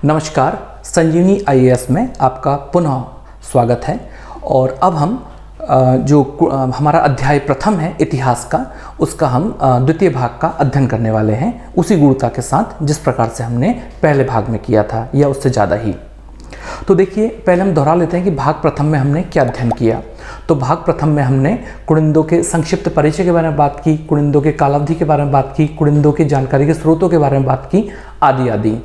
नमस्कार, संजीवनी आईएएस में आपका पुनः स्वागत है। और अब हम हमारा अध्याय प्रथम है इतिहास का, उसका हम द्वितीय भाग का अध्ययन करने वाले हैं, उसी गुणता के साथ जिस प्रकार से हमने पहले भाग में किया था या उससे ज़्यादा ही। तो देखिए, पहले हम दोहरा लेते हैं कि भाग प्रथम में हमने क्या अध्ययन किया। तो भाग प्रथम में हमने कुड़िंदों के संक्षिप्त परिचय के बारे में बात की, कुड़िंदों के कालावधि के बारे में बात की, कुड़िंदों की जानकारी के स्रोतों के बारे में बात की, आदि आदि।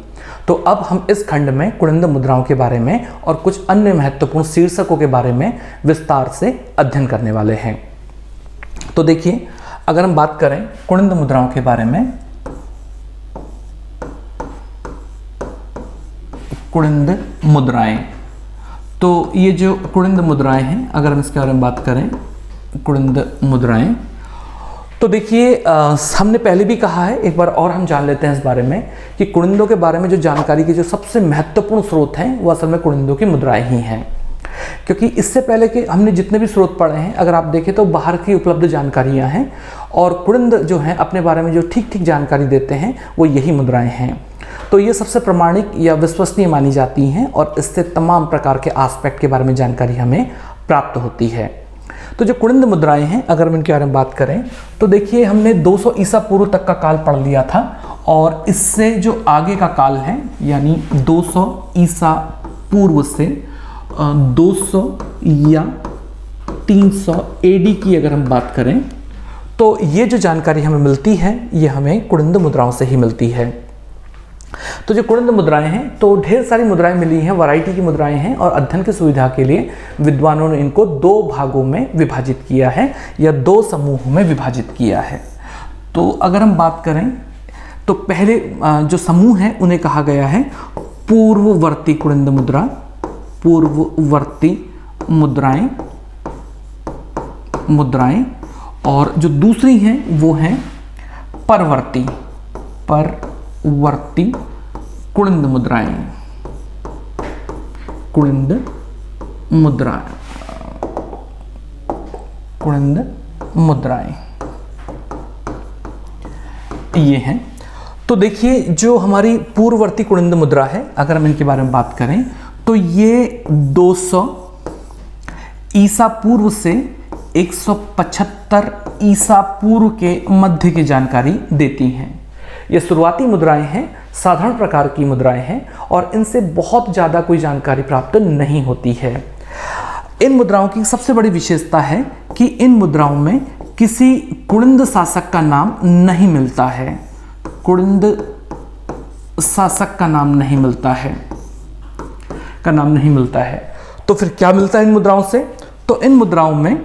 तो अब हम इस खंड में कुड़िंद मुद्राओं के बारे में और कुछ अन्य महत्वपूर्ण शीर्षकों के बारे में विस्तार से अध्ययन करने वाले हैं। तो देखिए, अगर हम बात करें कुड़िंद मुद्राओं के बारे में, कुड़िंद मुद्राएं, तो ये जो कुड़िंद मुद्राएं हैं, अगर हम इसके बारे में बात करें कुड़िंद मुद्राएं, तो देखिए हमने पहले भी कहा है, एक बार और हम जान लेते हैं इस बारे में कि कुड़िंदों के बारे में जो जानकारी के जो सबसे महत्वपूर्ण स्रोत हैं वो असल में कुड़िंदों की मुद्राएं ही हैं। क्योंकि इससे पहले के हमने जितने भी स्रोत पढ़े हैं, अगर आप देखें तो बाहर की उपलब्ध जानकारियां हैं, और कुड़िंद जो हैं अपने बारे में जो ठीक ठीक जानकारी देते हैं वो यही मुद्राएं हैं। तो ये सबसे प्रमाणिक या विश्वसनीय मानी जाती हैं और इससे तमाम प्रकार के एस्पेक्ट के बारे में जानकारी हमें प्राप्त होती है। तो जो कुड़िंद मुद्राएं हैं, अगर हम इनके बारे में बात करें तो देखिए, हमने 200 ईसा पूर्व तक का काल पढ़ लिया था, और इससे जो आगे का काल है यानी 200 ईसा पूर्व से 200 या 300 एडी की अगर हम बात करें, तो ये जो जानकारी हमें मिलती है ये हमें कुड़िंद मुद्राओं से ही मिलती है। तो जो कुड़िंद मुद्राएं हैं, तो ढेर सारी मुद्राएं मिली हैं, वैरायटी की मुद्राएं हैं, और अध्ययन की सुविधा के लिए विद्वानों ने इनको 2 भागों में विभाजित किया है या 2 समूहों में विभाजित किया है। तो अगर हम बात करें तो पहले जो समूह है उन्हें कहा गया है पूर्ववर्ती कुड़िंद मुद्रा, पूर्ववर्ती मुद्राएं, और जो दूसरी हैं वो हैं परवर्ती कुड़िंद मुद्राएं, कुड़िंद मुद्राएं ये हैं। तो देखिए, जो हमारी पूर्ववर्ती कुड़िंद मुद्रा है, अगर हम इनके बारे में बात करें तो ये 200 ईसा पूर्व से 175 ईसा पूर्व के मध्य की जानकारी देती हैं। ये शुरुआती मुद्राएं हैं, साधारण प्रकार की मुद्राएं हैं, और इनसे बहुत ज़्यादा कोई जानकारी प्राप्त नहीं होती है। इन मुद्राओं की सबसे बड़ी विशेषता है कि इन मुद्राओं में किसी कुड़िंद शासक का नाम नहीं मिलता है, कुड़िंद शासक का नाम नहीं मिलता है। तो फिर क्या मिलता है इन मुद्राओं से? तो इन मुद्राओं में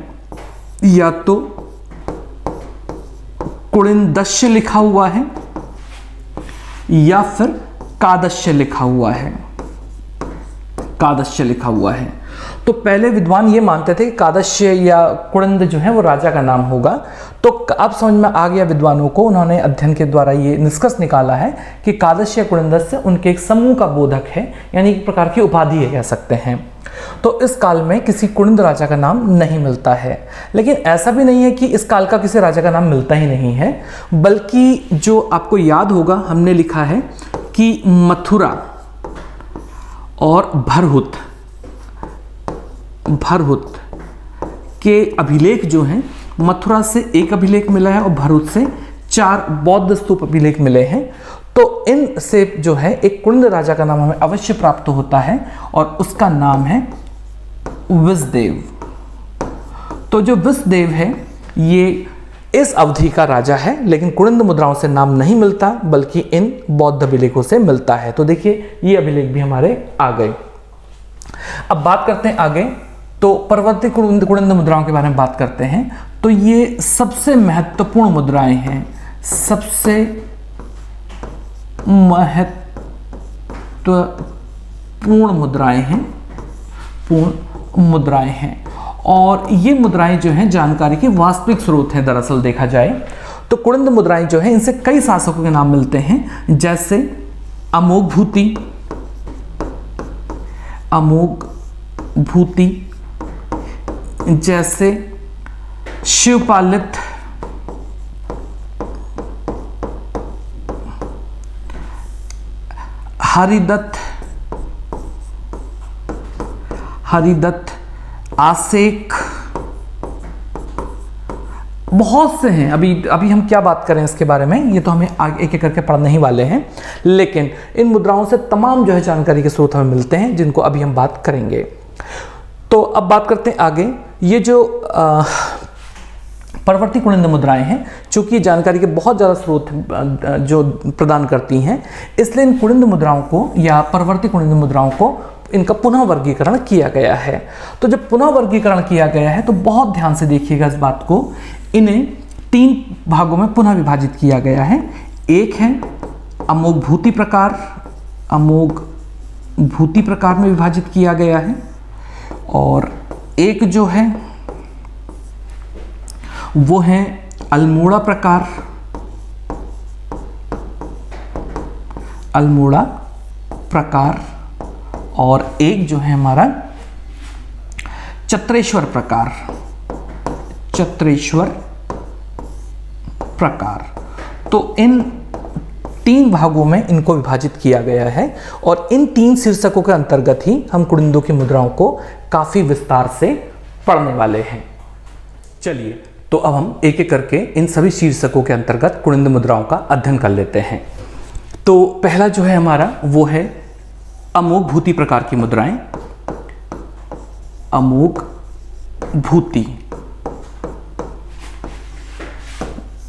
या तो कुड़िंदस्य लिखा हुआ है या फिर कादस्य लिखा हुआ है। तो पहले विद्वान ये मानते थे कि कादस्य या कुड़िंद जो है वो राजा का नाम होगा। तो अब समझ में आ गया विद्वानों को, उन्होंने अध्ययन के द्वारा ये निष्कर्ष निकाला है कि कादस्य कुड़िंदस्य उनके एक समूह का बोधक है, यानी एक प्रकार की उपाधि है कह सकते हैं। तो इस काल में किसी कुड़िंद राजा का नाम नहीं मिलता है, लेकिन ऐसा भी नहीं है कि इस काल का किसी राजा का नाम मिलता ही नहीं है, बल्कि जो आपको याद होगा हमने लिखा है कि मथुरा और भरहुत के अभिलेख जो हैं, मथुरा से 1 अभिलेख मिला है और भरहुत से 4 बौद्ध स्तूप अभिलेख मिले हैं। तो इन से जो है एक कुड़िंद राजा का नाम हमें अवश्य प्राप्त होता है, और उसका नाम है विषदेव। तो जो विषदेव है ये इस अवधि का राजा है, लेकिन कुड़िंद मुद्राओं से नाम नहीं मिलता, बल्कि इन बौद्ध अभिलेखों से मिलता है। तो देखिए, ये अभिलेख भी हमारे आ गए। अब बात करते हैं आगे, तो परवर्ती कुड़िंद मुद्राओं के बारे में बात करते हैं। तो ये सबसे महत्वपूर्ण मुद्राएं हैं, सबसे महत्वपूर्ण मुद्राएं हैं, और ये मुद्राएं जो हैं जानकारी की वास्तविक स्रोत हैं। दरअसल देखा जाए तो कुड़िंद मुद्राएं जो हैं, इनसे कई शासकों के नाम मिलते हैं, जैसे अमोघभूति, जैसे शिवपालित, हरिदत्त, हरिदत्त, आसेक, बहुत से हैं। अभी हम क्या बात करें इसके बारे में, ये तो हमें आगे एक एक करके पढ़ने ही वाले हैं, लेकिन इन मुद्राओं से तमाम जो है जानकारी के स्रोत हमें मिलते हैं, जिनको अभी हम बात करेंगे। तो अब बात करते हैं आगे। ये जो परवर्ती कुनिंद मुद्राएं हैं, चूंकि जानकारी के बहुत ज़्यादा स्रोत जो प्रदान करती हैं, इसलिए इन कुनिंद मुद्राओं को या परवर्ती कुनिंद मुद्राओं को इनका पुनः वर्गीकरण किया गया है। तो जब पुनः वर्गीकरण किया गया है तो बहुत ध्यान से देखिएगा इस बात को, इन्हें 3 भागों में पुनः विभाजित किया गया है। एक है अमोघ भूति प्रकार, अमोघ भूति प्रकार में विभाजित किया गया है, और एक जो है वो है अल्मोड़ा प्रकार, अल्मोड़ा प्रकार, और एक जो है हमारा चत्रेश्वर प्रकार, चत्रेश्वर प्रकार। तो इन 3 भागों में इनको विभाजित किया गया है, और इन 3 शीर्षकों के अंतर्गत ही हम कुनिंदों की मुद्राओं को काफी विस्तार से पढ़ने वाले हैं। चलिए, तो अब हम एक एक करके इन सभी शीर्षकों के अंतर्गत कुनिंद मुद्राओं का अध्ययन कर लेते हैं। तो पहला जो है हमारा वो है अमोघ भूति प्रकार की मुद्राएं, अमोघ भूति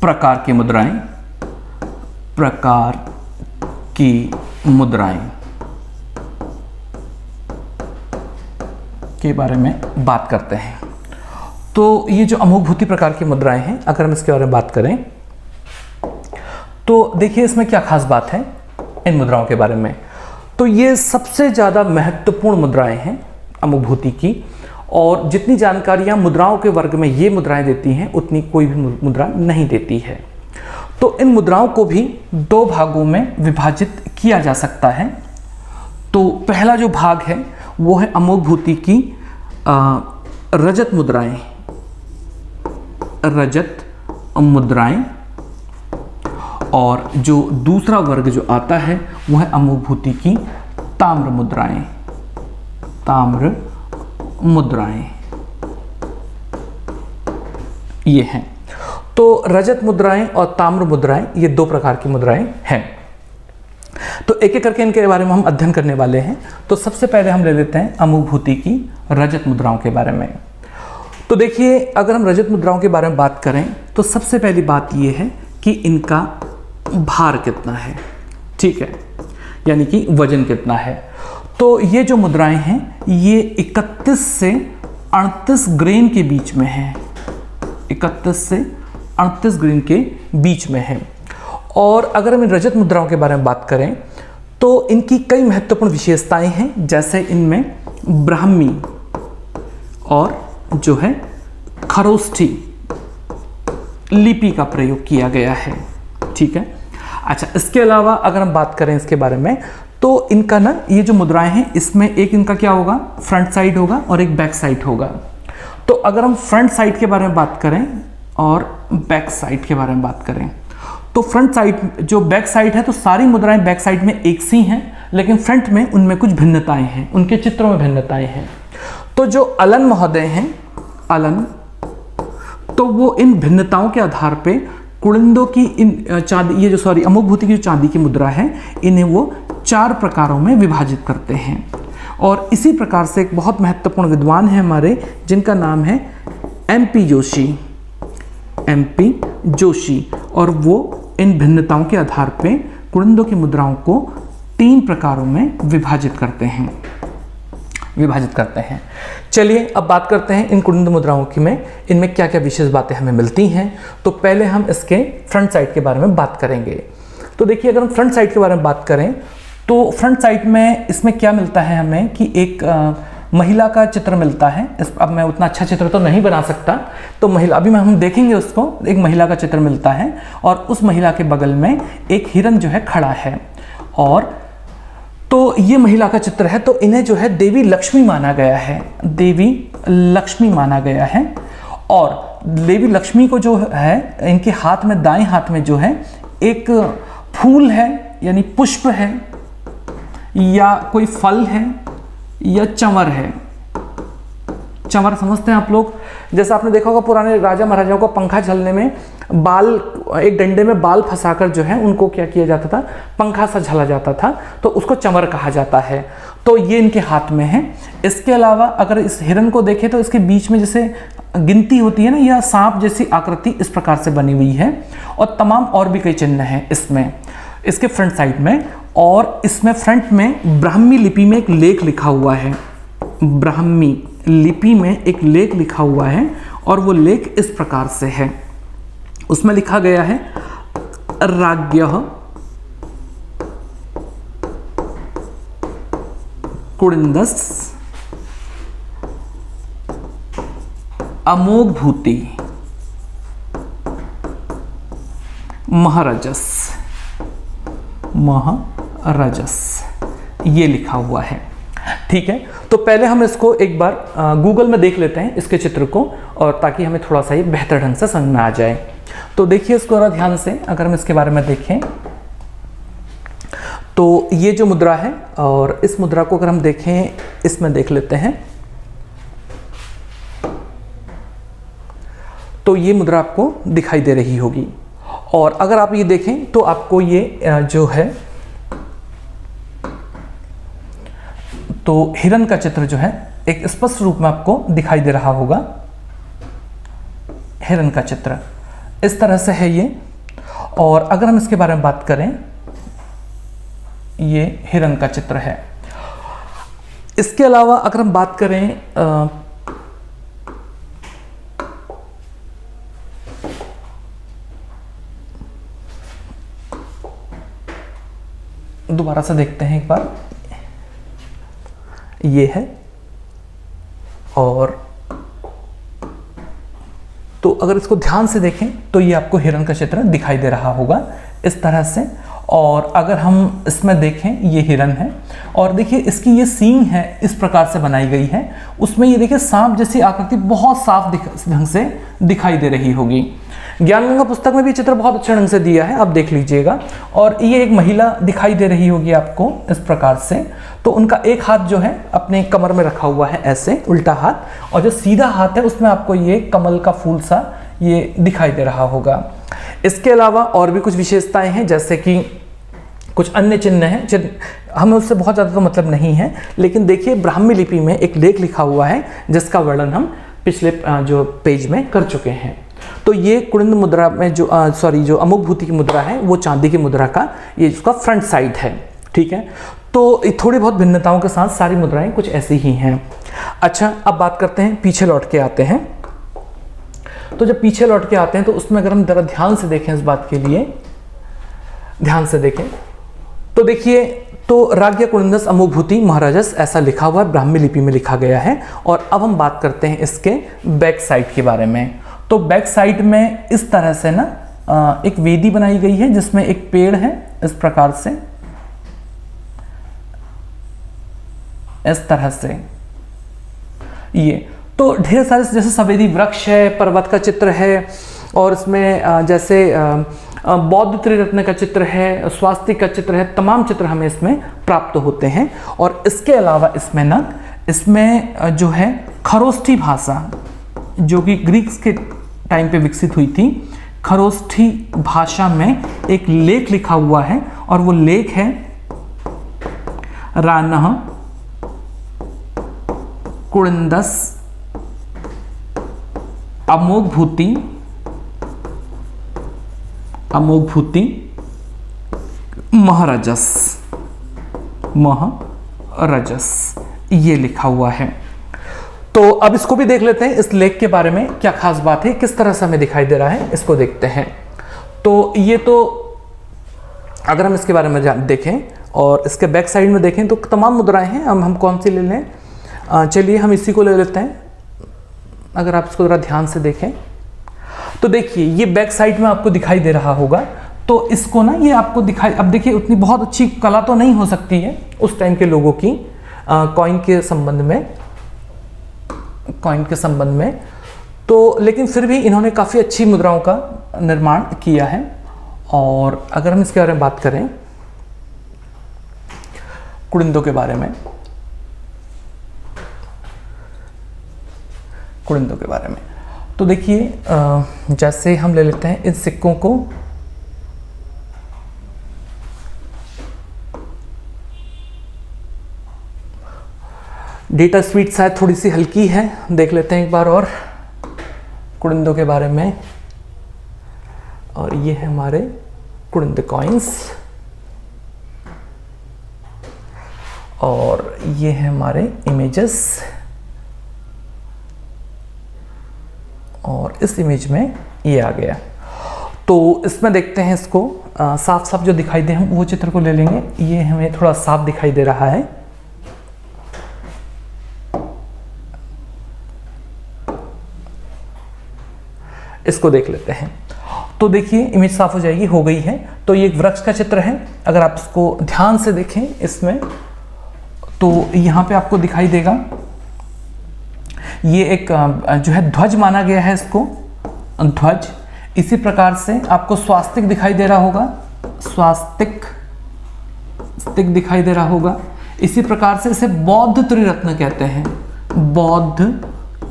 प्रकार की मुद्राएं, प्रकार की मुद्राएं के बारे में बात करते हैं। तो ये जो अमोघ भूति प्रकार की मुद्राएं हैं, अगर हम इसके बारे में बात करें तो देखिए इसमें क्या खास बात है इन मुद्राओं के बारे में। तो ये सबसे ज़्यादा महत्वपूर्ण मुद्राएं हैं अमोघ भूति की, और जितनी जानकारियां मुद्राओं के वर्ग में ये मुद्राएं देती हैं उतनी कोई भी मुद्रा नहीं देती है। तो इन मुद्राओं को भी 2 भागों में विभाजित किया जा सकता है। तो पहला जो भाग है वो है अमोघ भूति की रजत मुद्राएं, रजत मुद्राएं, और जो दूसरा वर्ग जो आता है वो है अमोघ भूति की ताम्र मुद्राएं, ताम्र मुद्राएं ये हैं। तो रजत मुद्राएं और ताम्र मुद्राएं ये 2 प्रकार की मुद्राएं हैं। तो एक एक करके इनके बारे में हम अध्ययन करने वाले हैं। तो सबसे पहले हम ले लेते हैं अमोघ भूति की रजत मुद्राओं के बारे में। तो देखिए, अगर हम रजत मुद्राओं के बारे में बात करें तो सबसे पहली बात ये है कि इनका भार कितना है, ठीक है, यानी कि वजन कितना है। तो ये जो मुद्राएं हैं ये 31 से 38 ग्रेन के बीच में है, 31 से 38 ग्रेन के बीच में है। और अगर हम इन रजत मुद्राओं के बारे में बात करें तो इनकी कई महत्वपूर्ण विशेषताएं हैं, जैसे इनमें ब्राह्मी और जो है खरोष्ठी लिपि का प्रयोग किया गया है, ठीक है। अच्छा, इसके अलावा अगर हम बात करें इसके बारे में तो इनका ना ये जो मुद्राएं हैं इसमें एक इनका क्या होगा, फ्रंट साइड होगा और एक बैक साइड होगा। तो अगर हम फ्रंट साइड के बारे में बात करें और बैक साइड के बारे में बात करें तो फ्रंट साइड जो बैक साइड है तो सारी मुद्राएं बैक साइड में एक सी हैं, लेकिन फ्रंट में उनमें कुछ भिन्नताएं हैं, उनके चित्रों में भिन्नताएं हैं। तो जो अलन महोदय हैं, अलन, तो वो इन भिन्नताओं के आधार पे कुनिंदों की इन चांदी अमोघ भूति की जो चांदी की मुद्रा है इन्हें वो 4 प्रकारों में विभाजित करते हैं। और इसी प्रकार से एक बहुत महत्वपूर्ण विद्वान है हमारे, जिनका नाम है MP जोशी, MP जोशी, और वो इन भिन्नताओं के आधार पे कुनिंदों की मुद्राओं को 3 प्रकारों में विभाजित करते हैं। चलिए अब बात करते हैं इन कुनिंद मुद्राओं की में इनमें क्या क्या विशेष बातें हमें मिलती हैं। तो पहले हम इसके फ्रंट साइड के बारे में बात करेंगे। तो देखिए, अगर हम फ्रंट साइड के बारे में बात करें तो फ्रंट साइड में इसमें क्या मिलता है हमें कि एक महिला का चित्र मिलता है। अब मैं उतना अच्छा चित्र तो नहीं बना सकता, तो महिला अभी हम देखेंगे उसको, एक महिला का चित्र मिलता है और उस महिला के बगल में एक हिरन जो है खड़ा है, और तो ये महिला का चित्र है। तो इन्हें जो है देवी लक्ष्मी माना गया है, देवी लक्ष्मी माना गया है। और देवी लक्ष्मी को जो है इनके हाथ में, दाएं हाथ में जो है एक फूल है, यानी पुष्प है, या कोई फल है, या चंवर है, चंवर समझते हैं आप लोग? जैसा आपने देखा होगा पुराने राजा महाराजाओं को पंखा झलने में बाल, एक डंडे में बाल फंसाकर जो है उनको क्या किया जाता था, पंखा सा झला जाता था, तो उसको चंवर कहा जाता है। तो ये इनके हाथ में है। इसके अलावा अगर इस हिरन को देखें तो इसके बीच में जैसे गिनती होती है ना, या सांप जैसी आकृति इस प्रकार से बनी हुई है, और तमाम और भी कई चिन्ह हैं इसमें, इसके फ्रंट साइड में। और इसमें फ्रंट में ब्राह्मी लिपि में एक लेख लिखा हुआ है, ब्राह्मी लिपि में एक लेख लिखा हुआ है, और वो लेख इस प्रकार से है। उसमें लिखा गया है राज्ञः कुड़िंदस अमोघभूति महाराजस, महाराजस, ये लिखा हुआ है। ठीक है, तो पहले हम इसको एक बार गूगल में देख लेते हैं इसके चित्र को, और ताकि हमें थोड़ा सा ये बेहतर ढंग से समझ में आ जाए। तो देखिए इसको जरा ध्यान से, अगर हम इसके बारे में देखें तो ये जो मुद्रा है, और इस मुद्रा को अगर हम देखें, इसमें देख लेते हैं, तो ये मुद्रा आपको दिखाई दे रही होगी। और अगर आप ये देखें तो आपको ये जो है, तो हिरन का चित्र जो है एक स्पष्ट रूप में आपको दिखाई दे रहा होगा। हिरन का चित्र इस तरह से है ये। और अगर हम इसके बारे में बात करें, ये हिरन का चित्र है। इसके अलावा अगर हम बात करें दोबारा से देखते हैं एक बार, ये है, और तो अगर इसको ध्यान से देखें तो ये आपको हिरन का चित्र दिखाई दे रहा होगा इस तरह से। और अगर हम इसमें देखें, ये हिरन है, और देखिए इसकी ये सींग है इस प्रकार से बनाई गई है, उसमें ये देखिए सांप जैसी आकृति बहुत साफ ढंग से दिखाई दे रही होगी। ज्ञानगंगा पुस्तक में भी चित्र बहुत अच्छे ढंग से दिया है, आप देख लीजिएगा। और ये एक महिला दिखाई दे रही होगी आपको इस प्रकार से, तो उनका एक हाथ जो है अपने कमर में रखा हुआ है ऐसे उल्टा हाथ, और जो सीधा हाथ है उसमें आपको ये कमल का फूल सा ये दिखाई दे रहा होगा। इसके अलावा और भी कुछ विशेषताएं हैं, जैसे कि कुछ अन्य चिन्ह हैं, हमें उससे बहुत ज़्यादा तो मतलब नहीं है, लेकिन देखिए ब्राह्मी लिपि में एक लेख लिखा हुआ है जिसका वर्णन हम पिछले जो पेज में कर चुके हैं। तो ये कुड़िंद मुद्रा में जो जो अमोघभूति की मुद्रा है, वो चांदी की मुद्रा का ये उसका फ्रंट साइड है। ठीक है, तो थोड़ी बहुत भिन्नताओं के साथ सारी मुद्राएं कुछ ऐसी ही हैं। अच्छा, अब बात करते हैं, पीछे लौट के आते हैं। तो जब पीछे लौट के आते हैं तो उसमें अगर हम जरा ध्यान से देखें, इस बात के लिए ध्यान से देखें तो देखिए, तो राज्ञः कुड़िंदस अमोघभूति महाराजस ऐसा लिखा हुआ है, ब्राह्मी लिपि में लिखा गया है। और अब हम बात करते हैं इसके बैक साइड के बारे में। तो बैक साइड में इस तरह से ना एक वेदी बनाई गई है जिसमें एक पेड़ है इस प्रकार से, इस तरह से। ये तो ढेर सारे जैसे सफेदी वृक्ष है, पर्वत का चित्र है, और इसमें जैसे बौद्ध त्रिरत्न का चित्र है, स्वास्तिक का चित्र है, तमाम चित्र हमें इसमें प्राप्त होते हैं। और इसके अलावा इसमें जो है खरोष्ठी भाषा, जो कि ग्रीक्स के टाइम पे विकसित हुई थी, खरोष्ठी भाषा में एक लेख लिखा हुआ है, और वो लेख है रानः कुड़िंदस अमोघभूति महाराजस, ये लिखा हुआ है। तो अब इसको भी देख लेते हैं, इस लेख के बारे में क्या खास बात है, किस तरह से हमें दिखाई दे रहा है, इसको देखते हैं। तो ये तो अगर हम इसके बारे में देखें और इसके बैक साइड में देखें तो तमाम मुद्राएं हैं। हम कौन सी ले लें? चलिए हम इसी को ले लेते हैं। अगर आप इसको ज़रा ध्यान से देखें तो देखिए ये बैक साइड में आपको दिखाई दे रहा होगा। तो इसको ना ये आपको दिखाई, अब देखिए उतनी बहुत अच्छी कला तो नहीं हो सकती है उस टाइम के लोगों की कॉइन के संबंध में, तो लेकिन फिर भी इन्होंने काफ़ी अच्छी मुद्राओं का निर्माण किया है। और अगर हम इसके बारे में बात करें, कुड़िंदों के बारे में, कुड़िंदों के बारे में। तो देखिए जैसे हम ले लेते हैं इन सिक्कों को, डेटा स्वीट शायद थोड़ी सी हल्की है, देख लेते हैं एक बार और कुड़िंदों के बारे में। और ये है हमारे कुड़िंद कॉइन्स, और ये है हमारे इमेजेस, और इस इमेज में ये आ गया। तो इसमें देखते हैं इसको साफ साफ जो दिखाई दे, हम वो चित्र को ले लेंगे। ये हमें थोड़ा साफ दिखाई दे रहा है। इसको देख लेते हैं। तो देखिए इमेज साफ हो जाएगी, हो गई है। तो ये एक वृक्ष का चित्र है। अगर आप इसको ध्यान से देखें इसमें, तो यहाँ पे आपको दिखाई देगा ये एक जो है ध्वज माना गया है इसको, ध्वज। इसी प्रकार से आपको स्वास्तिक दिखाई दे रहा होगा, स्वास्तिक दिखाई दे रहा होगा। इसी प्रकार से इसे बौद्ध त्रिरत्न कहते हैं, बौद्ध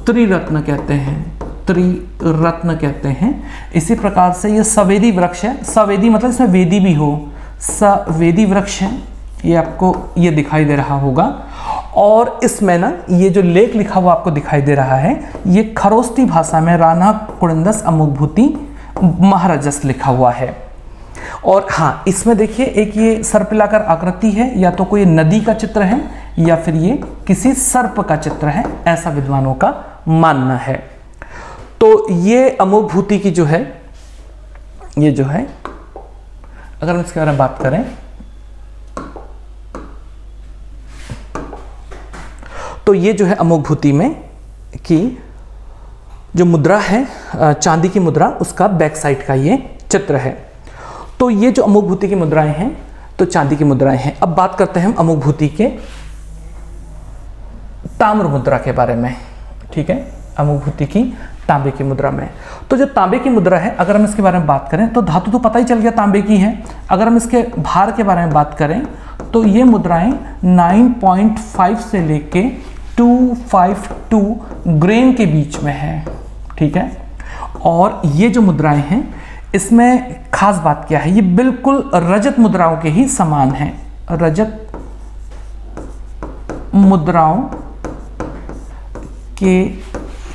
त्रिरत्न कहते हैं, त्रिरत्न कहते हैं। इसी प्रकार से ये सवेदी वृक्ष है, सवेदी मतलब इसमें वेदी भी हो, सवेदी वृक्ष है, ये आपको ये दिखाई दे रहा होगा। और इसमें ना ये जो लेख लिखा हुआ आपको दिखाई दे रहा है, ये खरोष्टी भाषा में राणा कुड़िंदस अमुकभूति महाराजस लिखा हुआ है। और हाँ, इसमें देखिए एक ये सर्पिलाकार आकृति है, या तो कोई नदी का चित्र है या फिर ये किसी सर्प का चित्र है, ऐसा विद्वानों का मानना है। तो ये अमुकभूति की जो है, ये जो है, अगर हम इसके बारे में बात करें तो ये जो है अमुकभूति में की जो मुद्रा है, चांदी की मुद्रा, उसका बैक साइड का ये चित्र है। तो ये जो अमुकभूति की मुद्राएं हैं, तो चांदी की मुद्राएं हैं। अब बात करते हैं हम अमुकभूति के ताम्र मुद्रा के बारे में, ठीक है, अमुकभूति की तांबे की मुद्रा में। तो जो तांबे की मुद्रा है, अगर हम इसके बारे में बात करें तो धातु तो पता ही चल गया तांबे की है। अगर हम इसके भार के बारे में बात करें तो ये मुद्राएं 9.5 से लेके 252 ग्राम के बीच में है, ठीक है। और ये जो मुद्राएं हैं, इसमें खास बात क्या है, ये बिल्कुल रजत मुद्राओं के ही समान है, रजत मुद्राओं के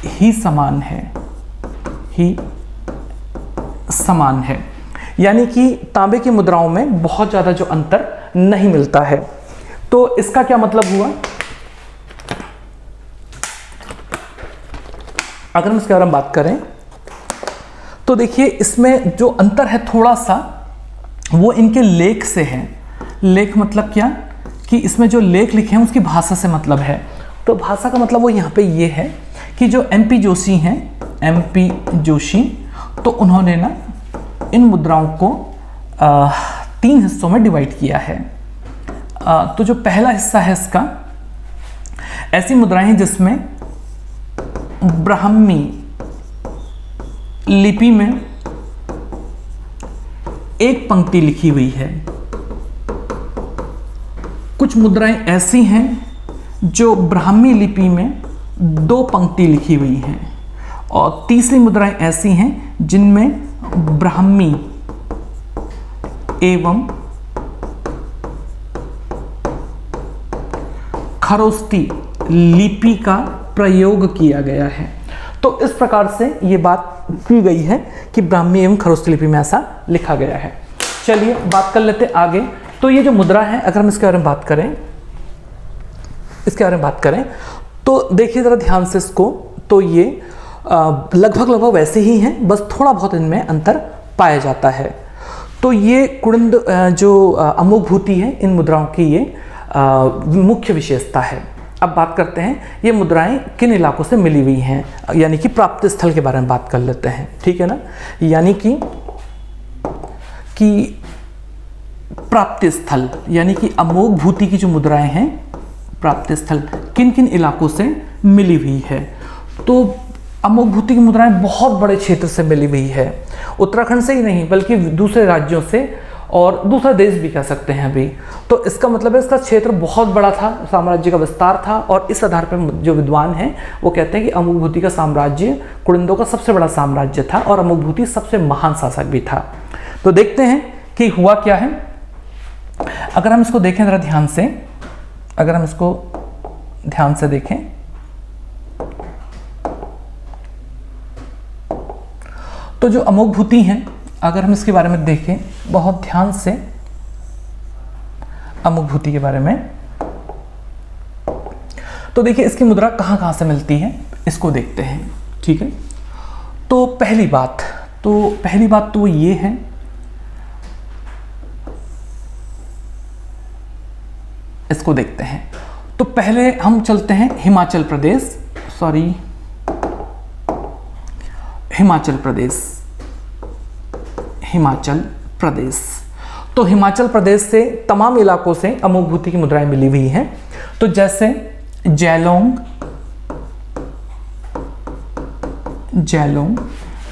ही समान है, ही समान है। यानी कि तांबे की मुद्राओं में बहुत ज़्यादा जो अंतर नहीं मिलता है। तो इसका क्या मतलब हुआ, अगर हम इसके बारे में बात करें तो देखिए इसमें जो अंतर है थोड़ा सा, वो इनके लेख से है। लेख मतलब क्या, कि इसमें जो लेख लिखे हैं उसकी भाषा से मतलब है। तो भाषा का मतलब वो यहाँ पे ये है कि जो एमपी जोशी हैं, एमपी जोशी, तो उन्होंने ना इन मुद्राओं को 3 हिस्सों में डिवाइड किया है। तो जो पहला हिस्सा है इसका, ऐसी मुद्राएं हैं जिसमें ब्राह्मी लिपि में एक पंक्ति लिखी हुई है। कुछ मुद्राएं ऐसी हैं जो ब्राह्मी लिपि में 2 पंक्ति लिखी हुई हैं, और तीसरी मुद्राएं ऐसी हैं जिनमें ब्राह्मी एवं खरोष्टी लिपि का प्रयोग किया गया है। तो इस प्रकार से ये बात की गई है कि ब्राह्मी एवं खरोष्टी लिपि में ऐसा लिखा गया है। चलिए बात कर लेते आगे। तो ये जो मुद्रा है, अगर हम इसके बारे में बात करें, इसके बारे में बात करें तो देखिए ज़रा ध्यान से इसको, तो ये लगभग वैसे ही हैं, बस थोड़ा बहुत इनमें अंतर पाया जाता है। तो ये कुड़िंद जो अमुकभूति है, इन मुद्राओं की ये मुख्य विशेषता है। अब बात करते हैं ये मुद्राएं किन इलाकों से मिली हुई हैं, यानी कि प्राप्ति स्थल के बारे में बात कर लेते हैं, ठीक है ना। यानी कि प्राप्ति स्थल, यानी कि अमुकभूति की जो मुद्राएं हैं, प्राप्ति स्थल किन किन इलाकों से मिली हुई है। तो अमुकभूति की मुद्राएं बहुत बड़े क्षेत्र से मिली हुई है, उत्तराखंड से ही नहीं बल्कि दूसरे राज्यों से, और दूसरा देश भी कह सकते हैं अभी। तो इसका मतलब है इसका क्षेत्र बहुत बड़ा था, साम्राज्य का विस्तार था, और इस आधार पर जो विद्वान हैं वो कहते हैं कि अमुकभूति का साम्राज्य कुड़िंदों का सबसे बड़ा साम्राज्य था और अमुकभूति सबसे महान शासक भी था। तो देखते हैं कि हुआ क्या है। अगर हम इसको देखें ज़रा ध्यान से, अगर हम इसको ध्यान से देखें तो जो अमुकभूति हैं, अगर हम इसके बारे में देखें बहुत ध्यान से, अमुकभूति के बारे में, तो देखिए इसकी मुद्रा कहाँ कहाँ से मिलती है इसको देखते हैं। ठीक है, तो पहली बात तो ये है इसको देखते हैं। तो पहले हम चलते हैं हिमाचल प्रदेश, तो हिमाचल प्रदेश से तमाम इलाकों से अमुकभूति की मुद्राएं मिली हुई हैं। तो जैसे जैलोंग,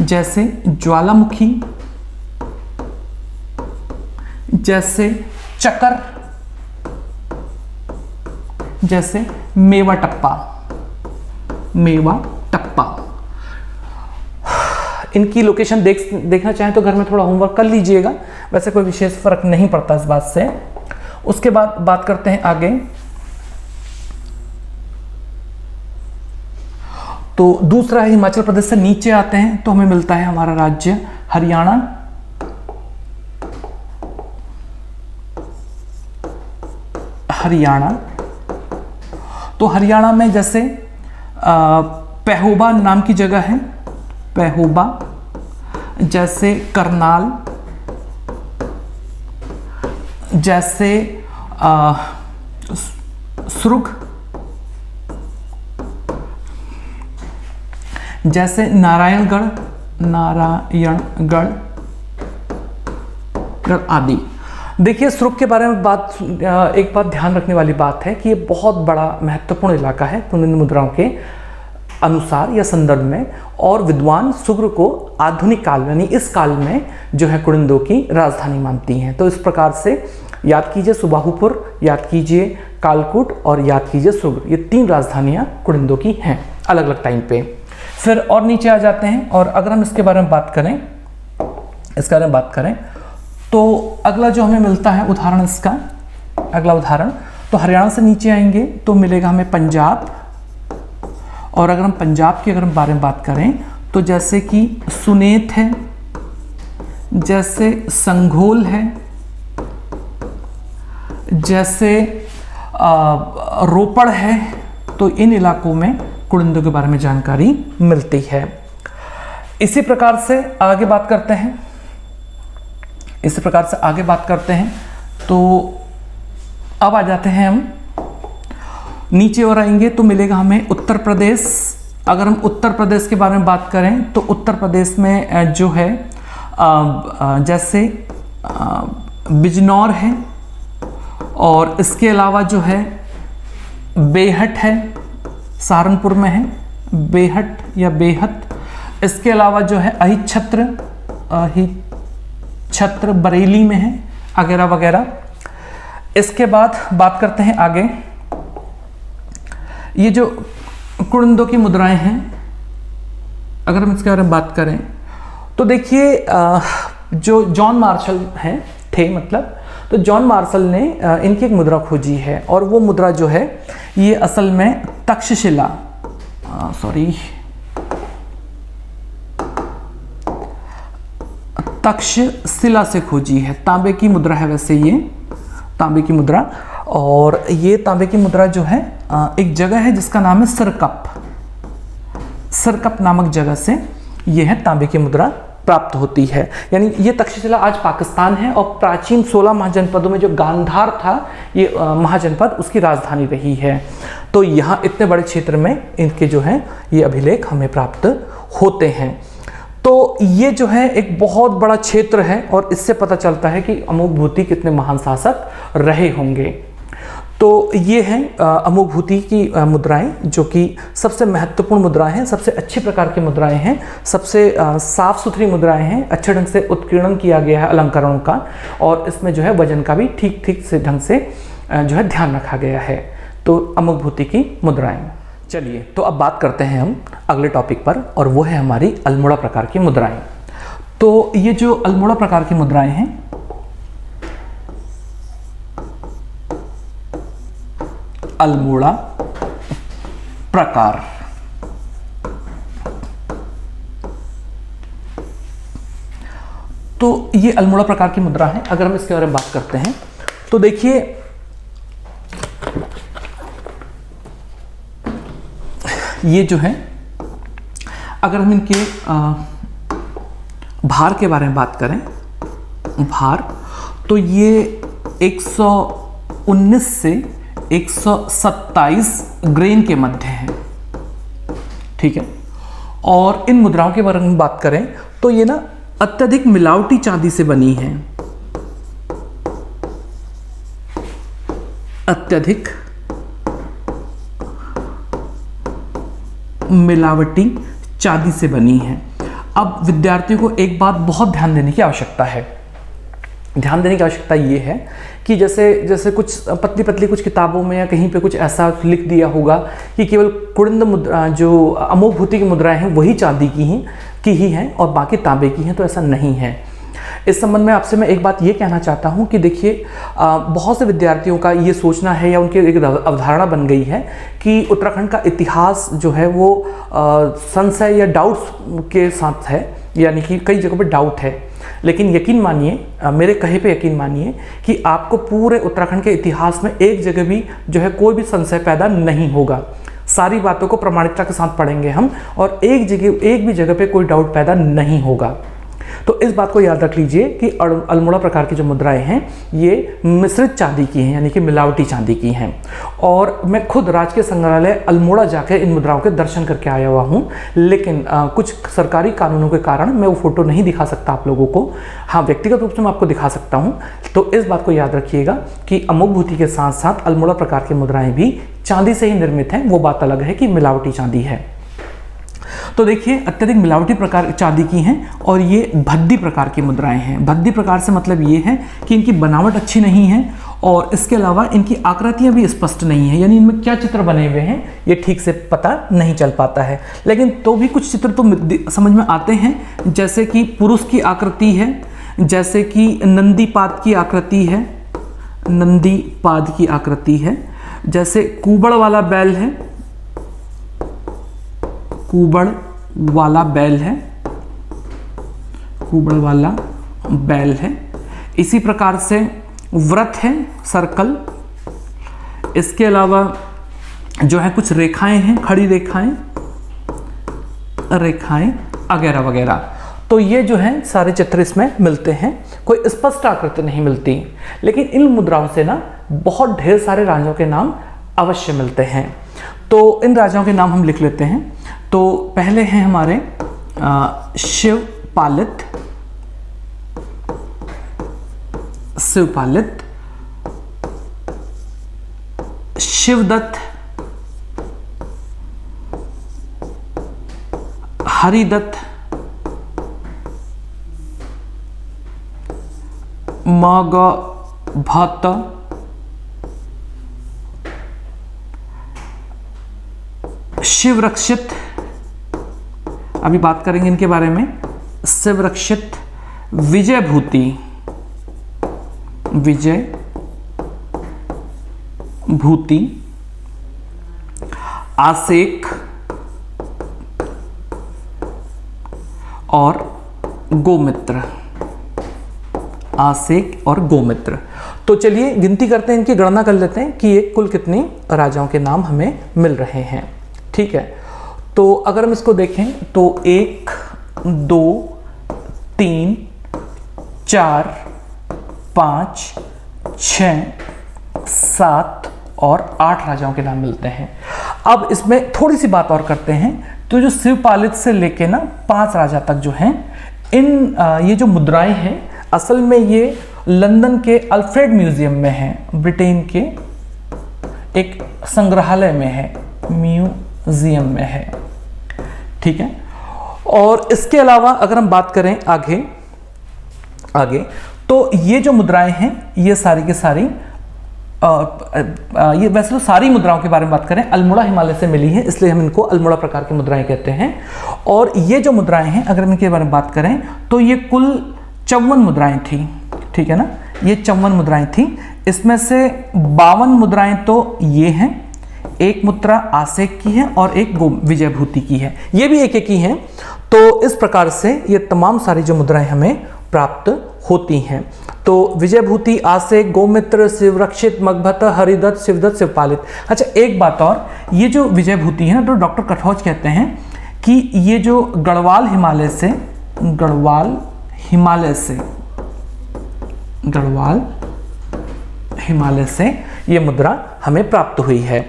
जैसे ज्वालामुखी, जैसे चकर, जैसे मेवा टप्पा। इनकी लोकेशन देखना चाहें तो घर में थोड़ा होमवर्क कर लीजिएगा, वैसे कोई विशेष फर्क नहीं पड़ता इस बात से। उसके बाद बात करते हैं आगे। तो दूसरा है हिमाचल प्रदेश से नीचे आते हैं तो हमें मिलता है हमारा राज्य हरियाणा। तो हरियाणा में जैसे पेहोबा नाम की जगह है, पेहोबा, जैसे करनाल, जैसे सुरुग, जैसे नारायणगढ़ आदि। देखिए सुरुग के बारे में एक बात ध्यान रखने वाली बात है कि ये बहुत बड़ा महत्वपूर्ण इलाका है कुड़िंद मुद्राओं के अनुसार या संदर्भ में, और विद्वान सुरुग को आधुनिक काल यानी इस काल में जो है कुड़िंदों की राजधानी मानती हैं। तो इस प्रकार से याद कीजिए सुबाहुपुर, याद कीजिए कालकूट और याद कीजिए सुरुग, ये 3 राजधानियां कुड़िंदों की हैं अलग अलग टाइम पे। फिर और नीचे आ जाते हैं, और अगर हम इसके बारे में बात करें तो अगला जो हमें मिलता है उदाहरण, इसका अगला उदाहरण, तो हरियाणा से नीचे आएंगे तो मिलेगा हमें पंजाब। और अगर हम पंजाब के बारे में बात करें तो जैसे कि सुनेत है, जैसे संघोल है, जैसे रोपड़ है, तो इन इलाकों में कुड़िंदों के बारे में जानकारी मिलती है। इसी प्रकार से आगे बात करते हैं, तो अब आ जाते हैं हम नीचे और आएंगे तो मिलेगा हमें उत्तर प्रदेश। अगर हम उत्तर प्रदेश के बारे में बात करें तो उत्तर प्रदेश में जो है जैसे बिजनौर है, और इसके अलावा जो है बेहट है, सहारनपुर में है बेहट या बेहत। इसके अलावा जो है अहिछत्र बरेली में है, वगैरह वगैरह। इसके बाद बात करते हैं आगे, ये जो कुड़िंदों की मुद्राएं हैं अगर हम इसके बारे में बात करें तो देखिए जो जॉन मार्शल तो जॉन मार्शल ने इनकी एक मुद्रा खोजी है, और वो मुद्रा जो है ये असल में तक्षशिला से खोजी है। तांबे की मुद्रा है वैसे ये तांबे की मुद्रा, और ये तांबे की मुद्रा जो है एक जगह है जिसका नाम है सिरकप नामक जगह से ये है तांबे की मुद्रा प्राप्त होती है। यानी ये तक्षशिला आज पाकिस्तान है, और प्राचीन 16 महाजनपदों में जो गांधार था ये महाजनपद उसकी राजधानी रही है। तो यहाँ इतने बड़े क्षेत्र में इनके जो है ये अभिलेख हमें प्राप्त होते हैं। तो ये जो है एक बहुत बड़ा क्षेत्र है, और इससे पता चलता है कि अमुकभूति कितने महान शासक रहे होंगे। तो ये हैं अमोघ भूति की मुद्राएं, जो कि सबसे महत्वपूर्ण मुद्राएं हैं, सबसे अच्छी प्रकार की मुद्राएं हैं, सबसे साफ सुथरी मुद्राएं हैं, अच्छे ढंग से उत्कीर्णन किया गया है अलंकरणों का, और इसमें जो है वजन का भी ठीक ठीक से ढंग से जो है ध्यान रखा गया है। तो अमोघ भूति की मुद्राएं। चलिए, तो अब बात करते हैं हम अगले टॉपिक पर, और वो है हमारी अल्मोड़ा प्रकार की मुद्राएं। तो ये जो अल्मोड़ा प्रकार की मुद्राएं हैं, अल्मोड़ा प्रकार, तो ये अल्मोड़ा प्रकार की मुद्रा है। अगर हम इसके बारे में बात करते हैं तो देखिए, ये जो है, अगर हम इनके भार के बारे में बात करें, भार, तो ये 119 से 127 ग्रेन के मध्य है, ठीक है। और इन मुद्राओं के बारे में बात करें तो ये ना अत्यधिक मिलावटी चांदी से बनी है, अत्यधिक मिलावटी चांदी से बनी है। अब विद्यार्थियों को एक बात बहुत ध्यान देने की आवश्यकता है। ध्यान देने की आवश्यकता ये है कि जैसे कुछ पतली पतली कुछ किताबों में या कहीं पे कुछ ऐसा लिख दिया होगा कि केवल कुड़िंद मुद्रा, जो अमोघ भूति की मुद्राएं हैं, वही चांदी की ही हैं और बाकी तांबे की हैं, तो ऐसा नहीं है। इस संबंध में आपसे मैं एक बात ये कहना चाहता हूँ कि देखिए, बहुत से विद्यार्थियों का ये सोचना है या उनकी एक अवधारणा बन गई है कि उत्तराखंड का इतिहास जो है वो संशय या डाउट्स के साथ है, यानी कि कई जगहों पर डाउट है। लेकिन यकीन मानिए, मेरे कहे पे यकीन मानिए कि आपको पूरे उत्तराखंड के इतिहास में एक जगह भी जो है कोई भी संशय पैदा नहीं होगा। सारी बातों को प्रमाणिकता के साथ पढ़ेंगे हम, और एक भी जगह पे कोई डाउट पैदा नहीं होगा। तो इस बात को याद रख लीजिए कि अल्मोड़ा प्रकार की जो मुद्राएं हैं, ये मिश्रित चांदी की हैं, यानी कि मिलावटी चांदी की हैं। और मैं खुद राजकीय संग्रहालय अल्मोड़ा जाकर इन मुद्राओं के दर्शन करके आया हुआ हूँ, लेकिन कुछ सरकारी कानूनों के कारण मैं वो फोटो नहीं दिखा सकता आप लोगों को। हाँ, व्यक्तिगत रूप से मैं आपको दिखा सकता हूँ। तो इस बात को याद रखिएगा कि अमोघ भूति के साथ साथ अल्मोड़ा प्रकार की मुद्राएं भी चांदी से ही निर्मित हैं। वो बात अलग है कि मिलावटी चांदी है। तो देखिए, अत्यधिक मिलावटी प्रकार चांदी की हैं, और ये भद्दी प्रकार की मुद्राएं हैं। भद्दी प्रकार से मतलब ये है कि इनकी बनावट अच्छी नहीं है, और इसके अलावा इनकी आकृतियां भी स्पष्ट नहीं है, यानी इनमें क्या चित्र बने हुए हैं ये ठीक से पता नहीं चल पाता है। लेकिन तो भी कुछ चित्र तो समझ में आते हैं, जैसे कि पुरुष की आकृति है, जैसे कि नंदी पाद की आकृति है, नंदी पाद की आकृति है, जैसे कुबड़ वाला बैल है, कुबड़ वाला बैल है, कुबड़ वाला बैल है। इसी प्रकार से व्रत है, सर्कल। इसके अलावा जो है कुछ रेखाएं हैं, खड़ी रेखाएं वगैरह वगैरह। तो ये जो है सारे चित्र इसमें मिलते हैं, कोई स्पष्ट आकृति नहीं मिलती। लेकिन इन मुद्राओं से ना बहुत ढेर सारे राजाओं के नाम अवश्य मिलते हैं। तो इन राजाओं के नाम हम लिख लेते हैं। तो पहले हैं हमारे शिवपालित, शिवदत्त, हरिदत्त, मगभट्ट, शिवरक्षित, अभी बात करेंगे इनके बारे में, शिवरक्षित, विजयभूति, आसेक और गोमित्र, आसेक और गोमित्र। तो चलिए गिनती करते हैं, इनकी गणना कर लेते हैं कि ये कुल कितने राजाओं के नाम हमें मिल रहे हैं। ठीक है, तो अगर हम इसको देखें तो 1, 2, 3, 4, 5, 6, 7 और 8 राजाओं के नाम मिलते हैं। अब इसमें थोड़ी सी बात और करते हैं। तो जो शिवपालित से लेके ना 5 राजा तक जो हैं, ये जो मुद्राएं हैं, असल में ये लंदन के अल्फ्रेड म्यूजियम में हैं, ब्रिटेन के एक संग्रहालय में है, म्यूजियम में है, ठीक है। और इसके अलावा अगर हम बात करें आगे तो ये जो मुद्राएं हैं ये सारी की सारी ये वैसे तो सारी मुद्राओं के बारे में बात करें, अल्मोड़ा हिमालय से मिली है, इसलिए हम इनको अल्मोड़ा प्रकार की मुद्राएं कहते हैं। और ये जो मुद्राएं हैं अगर हम इनके बारे में बात करें तो ये कुल 54 मुद्राएं थी, ठीक है ना, ये 54 मुद्राएं थी। इसमें से 52 मुद्राएं तो ये हैं, एक मुद्रा आसेक की है और एक विजयभूति की है, ये भी एक एक ही है। तो इस प्रकार से ये तमाम सारी जो मुद्राएं हमें प्राप्त होती हैं। तो विजयभूति, आसेक, गोमित्र, शिवरक्षित, मगभत, हरिदत्त, शिवदत्त, शिवपालित। अच्छा एक बात और, ये जो विजयभूति है ना, तो डॉक्टर कठोच कहते हैं कि ये जो गढ़वाल हिमालय से ये मुद्रा हमें प्राप्त हुई है।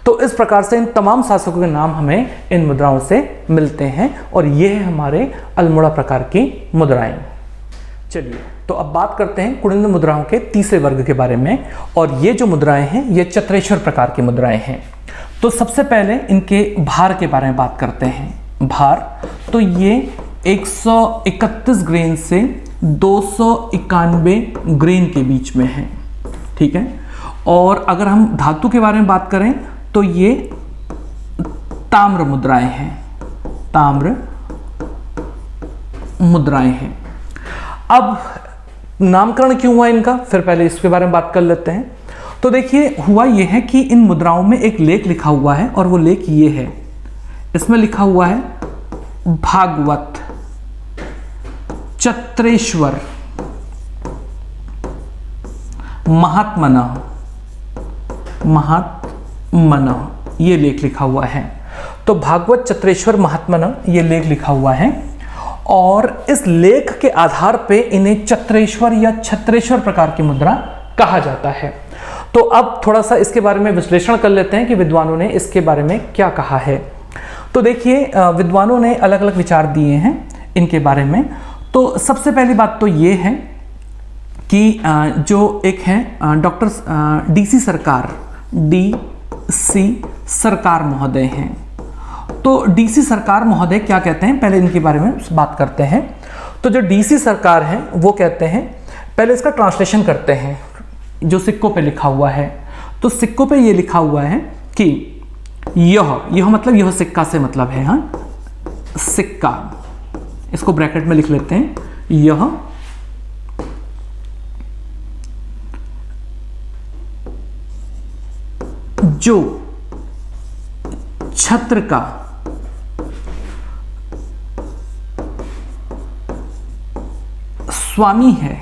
तो इस प्रकार से इन तमाम शासकों के नाम हमें इन मुद्राओं से मिलते हैं और ये है हमारे अल्मोड़ा प्रकार की मुद्राएं। चलिए तो अब बात करते हैं कुड़िन्द मुद्राओं के तीसरे वर्ग के बारे में, और ये जो मुद्राएं हैं ये चत्रेश्वर प्रकार की मुद्राएं हैं। तो सबसे पहले इनके भार के बारे में बात करते हैं। भार तो ये 131 ग्रेन से 291 ग्रेन के बीच में है, ठीक है। और अगर हम धातु के बारे में बात करें तो ये ताम्र मुद्राएं हैं, ताम्र मुद्राएं हैं। अब नामकरण क्यों हुआ इनका, फिर पहले इसके बारे में बात कर लेते हैं। तो देखिए हुआ यह है कि इन मुद्राओं में एक लेख लिखा हुआ है और वो लेख ये है, इसमें लिखा हुआ है भागवत चत्रेश्वर महात्मनः, ये लेख लिखा हुआ है। तो भागवत चत्रेश्वर महात्मनः ये लेख लिखा हुआ है और इस लेख के आधार पे इन्हें चत्रेश्वर या छत्रेश्वर प्रकार की मुद्रा कहा जाता है। तो अब थोड़ा सा इसके बारे में विश्लेषण कर लेते हैं कि विद्वानों ने इसके बारे में क्या कहा है। तो देखिए विद्वानों ने अलग अलग विचार दिए हैं इनके बारे में। तो सबसे पहली बात तो ये है कि जो एक है डॉक्टर डीसी सरकार महोदय हैं। तो डीसी सरकार महोदय क्या कहते हैं, पहले इनके बारे में बात करते हैं। तो जो डीसी सरकार है वो कहते हैं, पहले इसका ट्रांसलेशन करते हैं जो सिक्कों पे लिखा हुआ है। तो सिक्कों पे ये लिखा हुआ है कि यह मतलब यह सिक्का से मतलब है, हाँ सिक्का, इसको ब्रैकेट में लिख लेते हैं। यह जो छत्र का स्वामी है,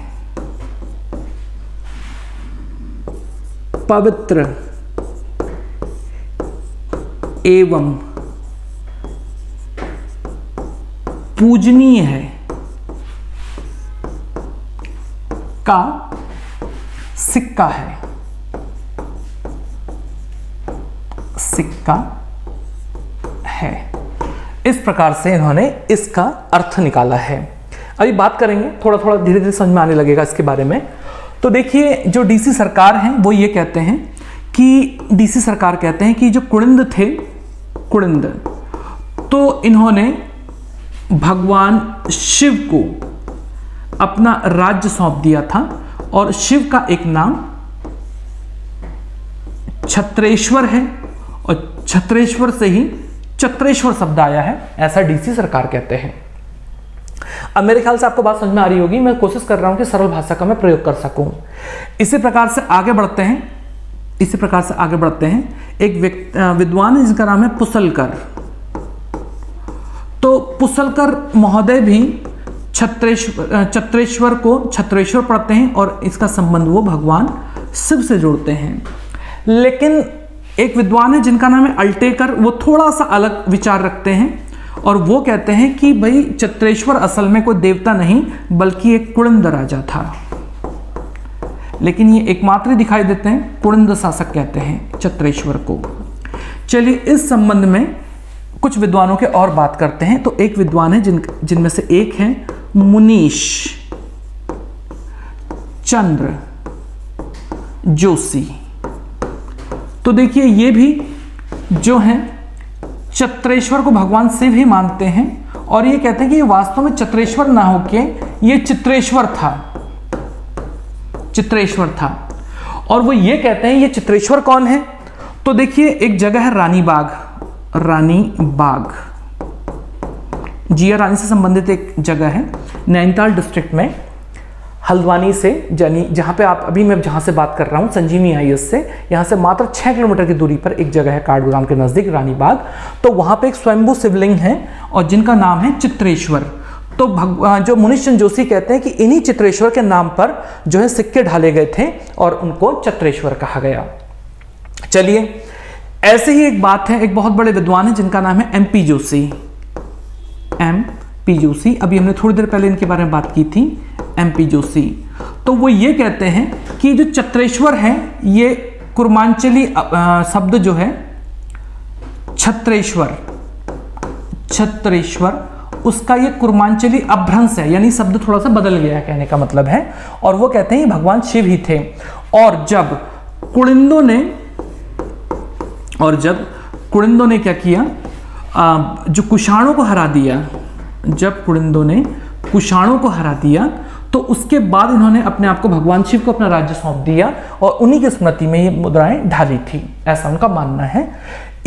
पवित्र एवं पूजनीय है का सिक्का है, सिक्का है। इस प्रकार से इन्होंने इसका अर्थ निकाला है। अभी बात करेंगे, थोड़ा थोड़ा धीरे धीरे समझ में आने लगेगा इसके बारे में। तो देखिए जो डीसी सरकार हैं वो ये कहते हैं कि डीसी सरकार कहते हैं कि जो कुड़िन्द थे, कुड़िन्द, तो इन्होंने भगवान शिव को अपना राज्य सौंप दिया था और शिव का एक नाम छत्रेश्वर है और छत्रेश्वर से ही चत्रेश्वर शब्द आया है, ऐसा डीसी सरकार कहते हैं। अब मेरे ख्याल से आपको बात समझ में आ रही होगी, मैं कोशिश कर रहा हूं कि सरल भाषा का मैं प्रयोग कर सकूं। इसी प्रकार से आगे बढ़ते हैं। एक विद्वान है जिसका नाम है पुसलकर। तो पुसलकर महोदय भी चत्रेश्वर को छत्रेश्वर पढ़ते हैं और इसका संबंध वो भगवान शिव से जोड़ते हैं। लेकिन एक विद्वान है जिनका नाम है अल्टेकर, वो थोड़ा सा अलग विचार रखते हैं और वो कहते हैं कि भाई चत्रेश्वर असल में कोई देवता नहीं बल्कि एक कुड़िन्द राजा था, लेकिन ये एकमात्र दिखाई देते हैं, कुड़िन्द शासक कहते हैं चत्रेश्वर को। चलिए इस संबंध में कुछ विद्वानों के और बात करते हैं। तो एक विद्वान है जिनमें से एक है मुनीश चंद्र जोशी। तो देखिए ये भी जो है चत्रेश्वर को भगवान शिव ही मानते हैं और ये कहते हैं कि ये वास्तव में चत्रेश्वर ना होके ये चित्रेश्वर था, चित्रेश्वर था। और वो ये कहते हैं ये चित्रेश्वर कौन है, तो देखिए एक जगह है रानी बाग, रानी बाग जिया रानी से संबंधित एक जगह है नैनीताल डिस्ट्रिक्ट में, हल्द्वानी से, यानी जहाँ पे आप अभी मैं जहाँ से बात कर रहा हूँ संजीवनी आईएस से, यहाँ से मात्र 6 किलोमीटर की दूरी पर एक जगह है काठगोदाम के नज़दीक रानी बाग। तो वहाँ पे एक स्वयंभू शिवलिंग है और जिनका नाम है चित्रेश्वर। तो जो मुनीश चंद्र जोशी कहते हैं कि इन्हीं चित्रेश्वर के नाम पर जो है सिक्के ढाले गए थे और उनको चत्रेश्वर कहा गया। चलिए, ऐसे ही एक बात है, एक बहुत बड़े विद्वान है जिनका नाम है MP जोशी, MP जोशी। अभी हमने थोड़ी देर पहले इनके बारे में बात की थी, MP जोशी। तो वो ये कहते हैं कि जो चत्रेश्वर है ये कुर्मांचली शब्द जो है छत्रेश्वर, छत्रेश्वर उसका ये कुर्मांचली अभ्रंश है, यानी शब्द थोड़ा सा बदल गया है कहने का मतलब है। और वो कहते हैं भगवान शिव ही थे। और जब कुणिंदों ने क्या किया, जो कुषाणों को हरा दिया, जब कुणिंदों ने कुषाणों को हरा दिया तो उसके बाद इन्होंने अपने आप को भगवान शिव को अपना राज्य सौंप दिया और उन्हीं की स्मृति में ये मुद्राएं ढाली थी, ऐसा उनका मानना है।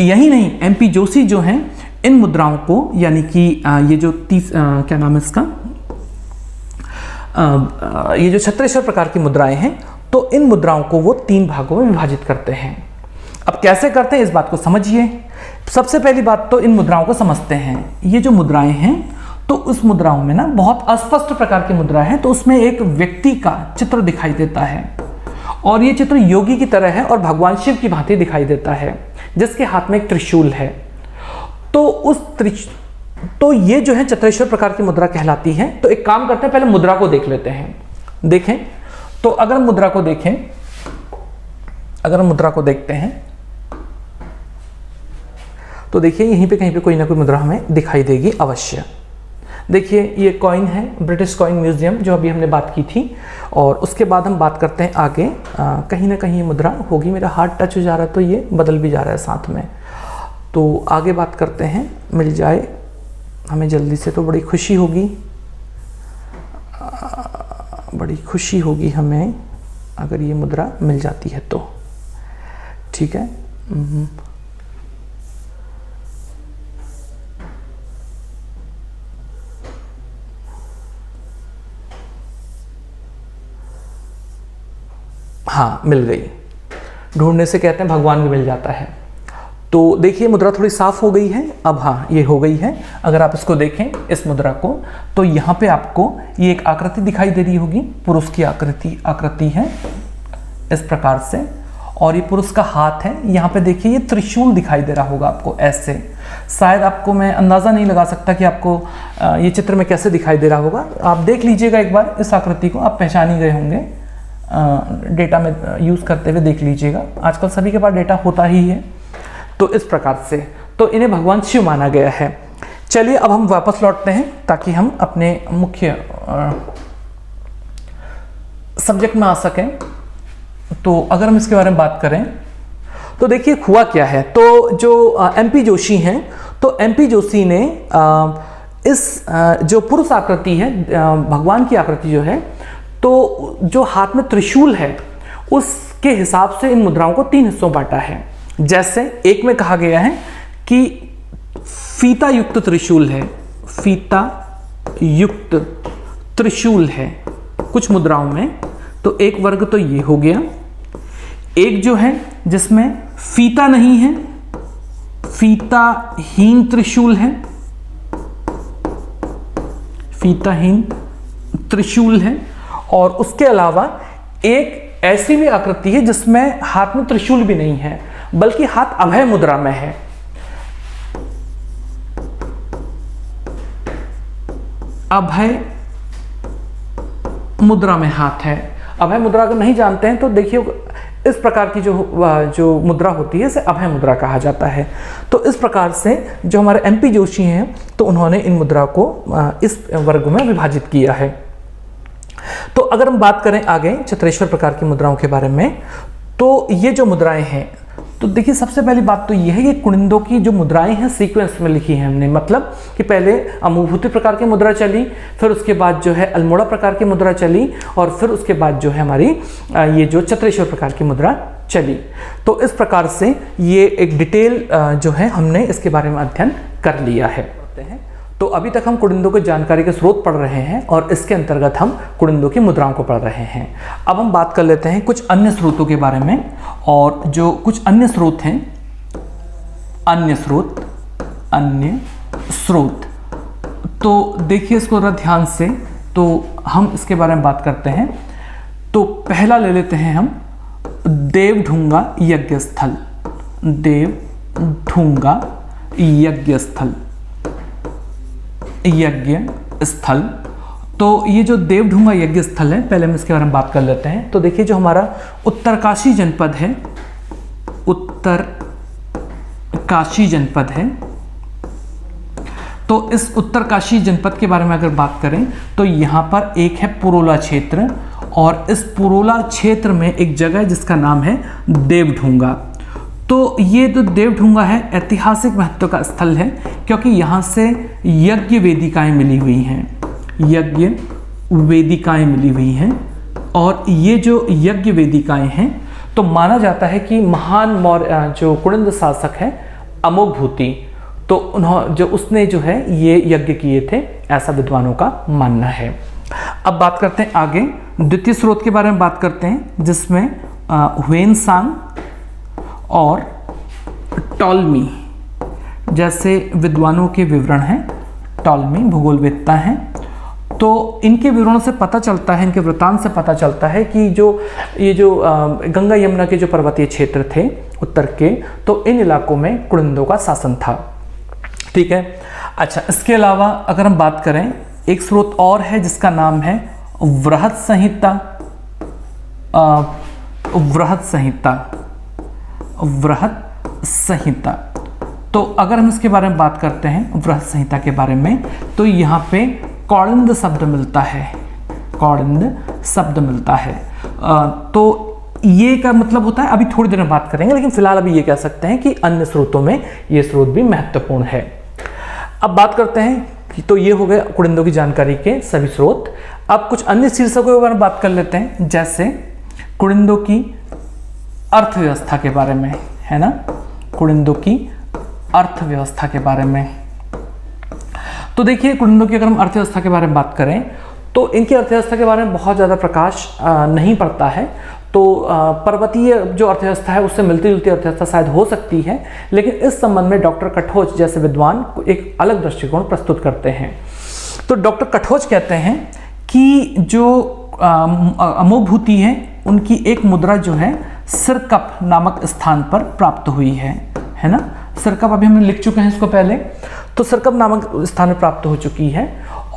यही नहीं, MP जोशी जो हैं इन मुद्राओं को, यानी कि ये जो क्या नाम है इसका, ये जो छत्रेश्वर प्रकार की मुद्राएं हैं, तो इन मुद्राओं को वो 3 भागों में विभाजित करते हैं। अब कैसे करते हैं इस बात को समझिए। सबसे पहली बात तो इन मुद्राओं को समझते हैं। ये जो मुद्राएं हैं तो उस मुद्राओं में ना बहुत अस्पष्ट प्रकार की मुद्रा है, तो उसमें एक व्यक्ति का चित्र दिखाई देता है और ये चित्र योगी की तरह है और भगवान शिव की भांति दिखाई देता है, जिसके हाथ में एक त्रिशूल है। तो ये जो है चत्रेश्वर प्रकार की मुद्रा कहलाती है। तो एक काम करते हैं, पहले मुद्रा को देख लेते हैं। देखें तो अगर मुद्रा को देखें, अगर मुद्रा को देखते हैं तो देखिए यहीं पे कहीं पे कोई ना कोई मुद्रा हमें दिखाई देगी अवश्य। देखिए ये कॉइन है, ब्रिटिश कॉइन म्यूजियम जो अभी हमने बात की थी। और उसके बाद हम बात करते हैं आगे, कहीं ना कहीं ये मुद्रा होगी। मेरा हाथ टच हो जा रहा है तो ये बदल भी जा रहा है साथ में। तो आगे बात करते हैं, मिल जाए हमें जल्दी से तो बड़ी खुशी होगी, बड़ी खुशी होगी हमें अगर ये मुद्रा मिल जाती है तो। ठीक है, हाँ मिल गई। ढूंढने से कहते हैं भगवान भी मिल जाता है। तो देखिए मुद्रा थोड़ी साफ हो गई है अब। हाँ ये हो गई है। अगर आप इसको देखें इस मुद्रा को, तो यहाँ पे आपको ये एक आकृति दिखाई दे रही होगी, पुरुष की आकृति है इस प्रकार से। और ये पुरुष का हाथ है। यहाँ पे देखिए ये त्रिशूल दिखाई दे रहा होगा आपको ऐसे। शायद आपको मैं अंदाज़ा नहीं लगा सकता कि आपको ये चित्र में कैसे दिखाई दे रहा होगा। आप देख लीजिएगा एक बार इस आकृति को, आप पहचान ही गए होंगे। डेटा में यूज़ करते हुए देख लीजिएगा, आजकल सभी के पास डेटा होता ही है। तो इस प्रकार से तो इन्हें भगवान शिव माना गया है। चलिए अब हम वापस लौटते हैं ताकि हम अपने मुख्य सब्जेक्ट में आ सकें। तो अगर हम इसके बारे में बात करें तो देखिए हुआ क्या है। तो जो MP जोशी हैं, तो MP जोशी ने इस जो पुरुष आकृति है, भगवान की आकृति जो है, तो जो हाथ में त्रिशूल है उसके हिसाब से इन मुद्राओं को 3 हिस्सों बांटा है। जैसे एक में कहा गया है कि फीता युक्त त्रिशूल है, फीता युक्त त्रिशूल है कुछ मुद्राओं में। तो एक वर्ग तो ये हो गया। एक जो है जिसमें फीता नहीं है, फीताहीन त्रिशूल है, फीताहीन त्रिशूल है। और उसके अलावा एक ऐसी भी आकृति है जिसमें हाथ में त्रिशूल भी नहीं है, बल्कि हाथ अभय मुद्रा में है। अभय मुद्रा में हाथ है। अभय मुद्रा अगर नहीं जानते हैं तो देखिए इस प्रकार की जो मुद्रा होती है इसे अभय मुद्रा कहा जाता है। तो इस प्रकार से जो हमारे MP जोशी हैं तो उन्होंने इन मुद्रा को इस वर्ग में विभाजित किया है। तो अगर हम बात करें आगे चत्रेश्वर प्रकार की मुद्राओं के बारे में, तो ये जो मुद्राएं हैं तो देखिए सबसे पहली बात तो यह है कि कुनिंदों की जो मुद्राएं हैं सीक्वेंस में लिखी हैं हमने, मतलब कि पहले अमूभूति प्रकार की मुद्रा चली, फिर उसके बाद जो है अल्मोड़ा प्रकार की मुद्रा चली, और फिर उसके बाद जो है हमारी ये जो चत्रेश्वर प्रकार की मुद्रा चली। तो इस प्रकार से ये एक डिटेल जो है हमने इसके बारे में अध्ययन कर लिया है। तो अभी तक हम कुनिंदों की जानकारी के स्रोत पढ़ रहे हैं और इसके अंतर्गत हम कुनिंदों की मुद्राओं को पढ़ रहे हैं। अब हम बात कर लेते हैं कुछ अन्य स्रोतों के बारे में, और जो कुछ अन्य स्रोत हैं, अन्य स्रोत तो देखिए इसको जरा ध्यान से, तो हम इसके बारे में बात करते हैं। तो पहला ले लेते हैं हम देवढुंगा यज्ञ स्थल, देवढुंगा यज्ञ स्थल। तो ये जो देवढुंगा यज्ञ स्थल है, पहले हम इसके बारे में बात कर लेते हैं। तो देखिए जो हमारा उत्तरकाशी जनपद है, उत्तरकाशी जनपद है, तो इस उत्तरकाशी जनपद के बारे में अगर बात करें तो यहाँ पर एक है पुरोला क्षेत्र, और इस पुरोला क्षेत्र में एक जगह है जिसका नाम है देवढुंगा। तो ये जो देवढुंगा है ऐतिहासिक महत्व का स्थल है, क्योंकि यहाँ से यज्ञ वेदिकाएं मिली हुई हैं, यज्ञ वेदिकाएं मिली हुई हैं। और ये जो यज्ञ वेदिकाएं हैं तो माना जाता है कि महान मौर्य जो कुनिंद शासक है अमोघभूति, तो उसने जो है ये यज्ञ किए थे, ऐसा विद्वानों का मानना है। अब बात करते हैं आगे, द्वितीय स्रोत के बारे में बात करते हैं, जिसमें ह्वेनसांग और टॉलमी जैसे विद्वानों के विवरण हैं, टॉलमी भूगोलवेत्ता हैं। तो इनके विवरणों से पता चलता है, इनके वृत्तांत से पता चलता है कि ये जो गंगा यमुना के जो पर्वतीय क्षेत्र थे उत्तर के, तो इन इलाकों में कुनिंदों का शासन था। ठीक है। अच्छा, इसके अलावा अगर हम बात करें, एक स्रोत और है जिसका नाम है वृहत संहिता, वृहत संहिता। तो अगर हम इसके बारे में बात करते हैं वृहत संहिता के बारे में, तो यहाँ पे कौड़िंद शब्द मिलता है, कौड़िंद शब्द मिलता है। तो ये का मतलब होता है, अभी थोड़ी देर में बात करेंगे, लेकिन फिलहाल अभी ये कह सकते हैं कि अन्य स्रोतों में ये स्रोत भी महत्वपूर्ण है। अब बात करते हैं कि तो ये हो गए कुनिंदों की जानकारी के सभी स्रोत। अब कुछ अन्य शीर्षकों के बारे में बात कर लेते हैं, जैसे कुनिंदों की अर्थव्यवस्था के बारे में, है ना, कुनिंदों की अर्थव्यवस्था के बारे में। तो देखिए कुनिंदों की अगर हम अर्थव्यवस्था के बारे में बात करें तो इनकी अर्थव्यवस्था के बारे में बहुत ज़्यादा प्रकाश नहीं पड़ता है। तो पर्वतीय जो अर्थव्यवस्था है उससे मिलती जुलती अर्थव्यवस्था शायद हो सकती है, लेकिन इस संबंध में डॉक्टर कठोच जैसे विद्वान एक अलग दृष्टिकोण प्रस्तुत करते हैं। तो डॉक्टर कठोच कहते हैं कि जो अमोघभूति है उनकी एक मुद्रा जो है सिरकप नामक स्थान पर प्राप्त हुई है ना। सिरकप अभी हमने लिख चुके हैं इसको पहले, तो सिरकप नामक स्थान में प्राप्त हो चुकी है।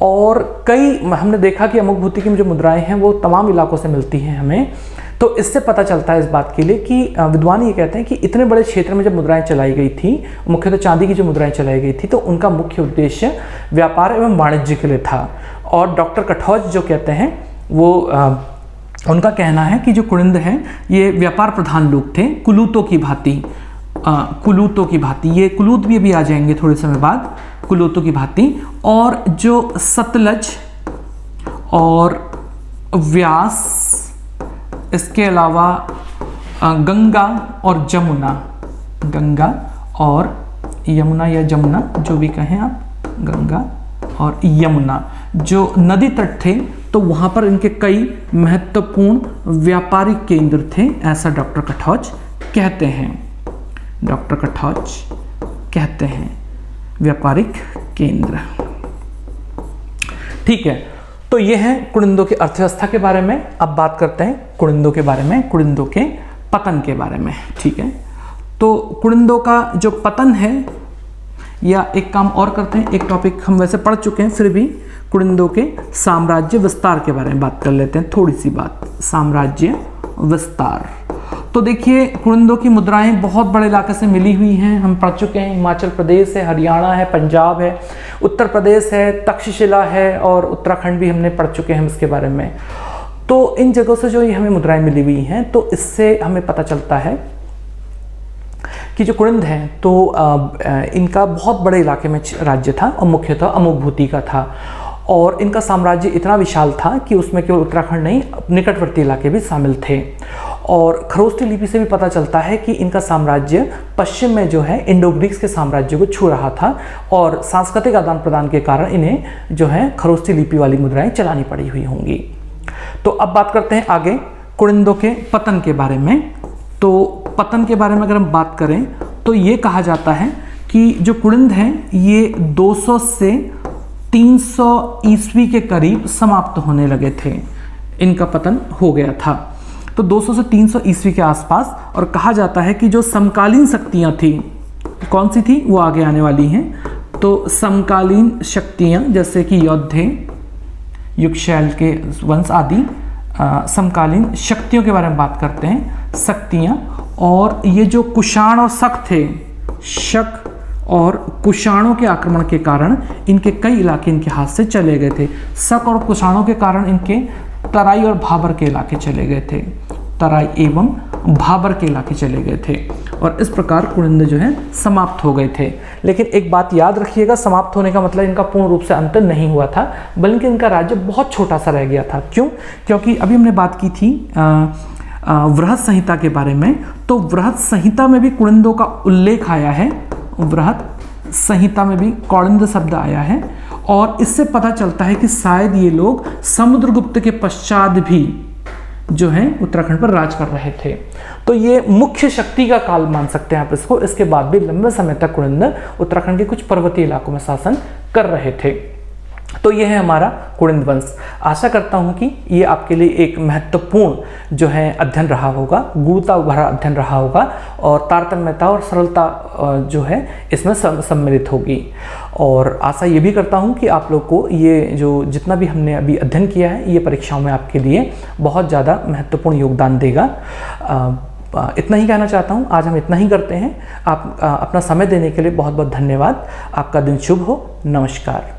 और कई हमने देखा कि अमोघभूति की जो मुद्राएं हैं वो तमाम इलाकों से मिलती हैं हमें। तो इससे पता चलता है इस बात के लिए कि विद्वान ये कहते हैं कि इतने बड़े क्षेत्र में जब मुद्राएं चलाई गई थी, मुख्यतः चांदी की जो मुद्राएं चलाई गई थी, तो उनका मुख्य उद्देश्य व्यापार एवं वाणिज्य के लिए था। और डॉक्टर कठोच जो कहते हैं वो उनका कहना है कि जो कुनिंद हैं ये व्यापार प्रधान लोग थे, कुलूतों की भांति, कुलूतों की भांति। ये कुलूत भी अभी आ जाएंगे थोड़े समय बाद, कुलूतों की भांति। और जो सतलज और व्यास, इसके अलावा गंगा और जमुना, गंगा और यमुना या जमुना जो भी कहें आप, गंगा और यमुना जो नदी तट थे, तो वहाँ पर इनके कई महत्वपूर्ण व्यापारिक केंद्र थे, ऐसा डॉक्टर कठोच कहते हैं। डॉक्टर कठोच कहते हैं व्यापारिक केंद्र। ठीक है, तो ये है कुनिंदों की अर्थव्यवस्था के बारे में। अब बात करते हैं कुनिंदों के बारे में, कुनिंदों के पतन के बारे में। ठीक है, तो कुनिंदों का जो पतन है, या एक काम और करते हैं, एक टॉपिक हम वैसे पढ़ चुके हैं, फिर भी कुनिंदों के साम्राज्य विस्तार के बारे में बात कर लेते हैं, थोड़ी सी बात, साम्राज्य विस्तार। तो देखिए कुनिंदों की मुद्राएं बहुत बड़े इलाके से मिली हुई हैं, हम पढ़ चुके हैं। हिमाचल प्रदेश है, हरियाणा है, पंजाब है, उत्तर प्रदेश है, तक्षशिला है, और उत्तराखंड भी हमने पढ़ चुके हैं इसके बारे में। तो इन जगहों से जो ये हमें मुद्राएं मिली हुई हैं, तो इससे हमें पता चलता है कि जो कुड़िंद हैं तो इनका बहुत बड़े इलाके में राज्य था और मुख्यतः अमुभूति का था, और इनका साम्राज्य इतना विशाल था कि उसमें केवल उत्तराखंड नहीं निकटवर्ती इलाके भी शामिल थे। और खरोष्ठी लिपि से भी पता चलता है कि इनका साम्राज्य पश्चिम में जो है इंडो ग्रीक्स के साम्राज्य को छू रहा था, और सांस्कृतिक आदान प्रदान के कारण इन्हें जो है खरोष्ठी लिपि वाली मुद्राएं चलानी पड़ी हुई होंगी। तो अब बात करते हैं आगे कुड़िंदों के पतन के बारे में। तो पतन के बारे में अगर हम बात करें तो ये कहा जाता है कि जो कुड़िंद हैं ये 200 से 300 ईस्वी के करीब समाप्त होने लगे थे, इनका पतन हो गया था। तो 200 से 300 ईस्वी के आसपास, और कहा जाता है कि जो समकालीन शक्तियाँ थी, कौन सी थी वो आगे आने वाली हैं। तो समकालीन शक्तियाँ जैसे कि यौधे, युगशैल के वंश आदि समकालीन शक्तियों के बारे में बात करते हैं, शक्तियाँ। और ये जो कुषाण और शक थे, शक और कुषाणों के आक्रमण के कारण इनके कई इलाके इनके हाथ से चले गए थे। शक और कुषाणों के कारण इनके तराई और भाबर के इलाके चले गए थे, तराई एवं भाबर के इलाके चले गए थे, और इस प्रकार कुड़िंद जो है समाप्त हो गए थे। लेकिन एक बात याद रखिएगा, समाप्त होने का मतलब इनका पूर्ण रूप से अंत नहीं हुआ था, बल्कि इनका राज्य बहुत छोटा सा रह गया था। क्यों? क्योंकि अभी हमने बात की थी वृहत संहिता के बारे में। तो वृहत संहिता में भी कुड़िंदों का उल्लेख आया है, वृहत संहिता में भी कौड़िंद शब्द आया है, और इससे पता चलता है कि शायद ये लोग समुद्रगुप्त के पश्चात भी जो है उत्तराखंड पर राज कर रहे थे। तो ये मुख्य शक्ति का काल मान सकते हैं आप इसको। इसके बाद भी लंबे समय तक कुड़िंद उत्तराखंड के कुछ पर्वतीय इलाकों में शासन कर रहे थे। तो ये है हमारा कुड़िंद वंश। आशा करता हूँ कि ये आपके लिए एक महत्वपूर्ण जो है अध्ययन रहा होगा, गुरुता भरा अध्ययन रहा होगा, और तारतम्यता और सरलता जो है इसमें सम्मिलित होगी। और आशा ये भी करता हूँ कि आप लोग को ये जो जितना भी हमने अभी अध्ययन किया है ये परीक्षाओं में आपके लिए बहुत ज़्यादा महत्वपूर्ण योगदान देगा। इतना ही कहना चाहता हूँ। आज हम इतना ही करते हैं। आप अपना समय देने के लिए बहुत बहुत धन्यवाद। आपका दिन शुभ हो। नमस्कार।